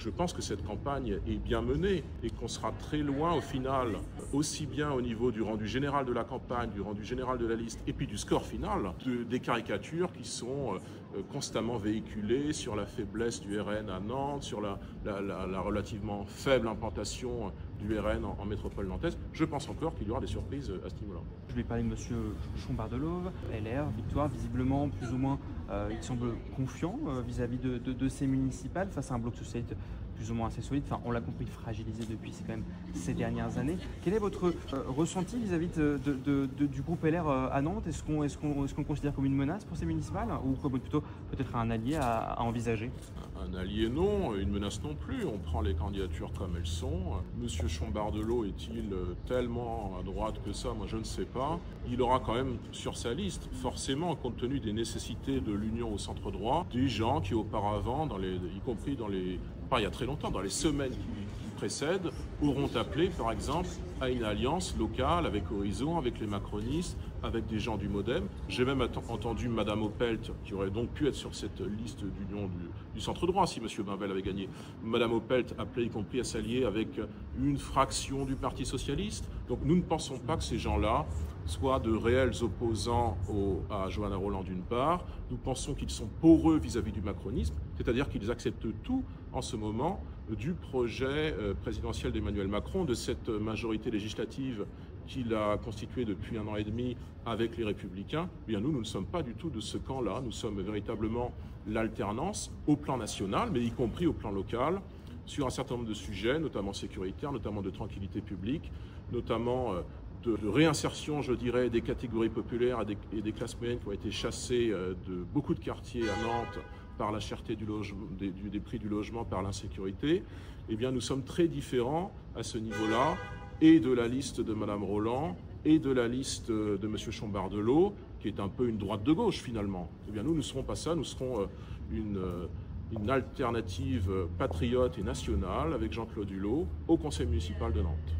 Je pense que cette campagne est bien menée et qu'on sera très loin au final, aussi bien au niveau du rendu général de la campagne, du rendu général de la liste et puis du score final, des caricatures qui sont constamment véhiculées sur la faiblesse du RN à Nantes, sur la relativement faible implantation du RN en métropole nantaise. Je pense encore qu'il y aura des surprises à ce niveau-là. Je vais parler de M. Chombardelot, LR, victoire, visiblement plus ou moins, il semble confiant vis-à-vis de ces municipales face à un bloc socialiste plus ou moins assez solide. Enfin, on l'a compris, fragilisé depuis quand même ces dernières années. Quel est votre ressenti vis-à-vis du groupe LR à Nantes? Est-ce qu'on considère comme une menace pour ces municipales ou comme plutôt peut-être un allié à envisager? Un allié non, une menace non plus. On prend les candidatures comme elles sont. Monsieur Chombardelot est-il tellement à droite que ça? Moi je ne sais pas. Il aura quand même sur sa liste, forcément, compte tenu des nécessités de l'union au centre droit, des gens qui auparavant, y compris pas il y a très longtemps, dans les semaines qui précèdent, auront appelé par exemple à une alliance locale avec Horizon, avec les macronistes, avec des gens du Modem. J'ai même entendu Madame Opelt, qui aurait donc pu être sur cette liste d'union du centre droit si M. Bainvel avait gagné. Madame Opelt appelait y compris à s'allier avec une fraction du Parti socialiste. Donc nous ne pensons pas que ces gens-là soient de réels opposants à Johanna Rolland d'une part. Nous pensons qu'ils sont poreux vis-à-vis du macronisme, c'est-à-dire qu'ils acceptent tout en ce moment du projet présidentiel d'Emmanuel Macron, de cette majorité législative qu'il a constituée depuis 1 an et demi avec les Républicains. Eh bien nous ne sommes pas du tout de ce camp-là. Nous sommes véritablement l'alternance au plan national, mais y compris au plan local, sur un certain nombre de sujets, notamment sécuritaires, notamment de tranquillité publique, notamment de réinsertion, je dirais, des catégories populaires et des classes moyennes qui ont été chassées de beaucoup de quartiers à Nantes par la cherté des prix du logement, par l'insécurité. Eh bien, nous sommes très différents à ce niveau-là, et de la liste de Mme Rolland, et de la liste de M. Chombardelot, qui est un peu une droite de gauche, finalement. Eh bien, nous ne serons pas ça, nous serons une alternative patriote et nationale avec Jean-Claude Hulot au conseil municipal de Nantes.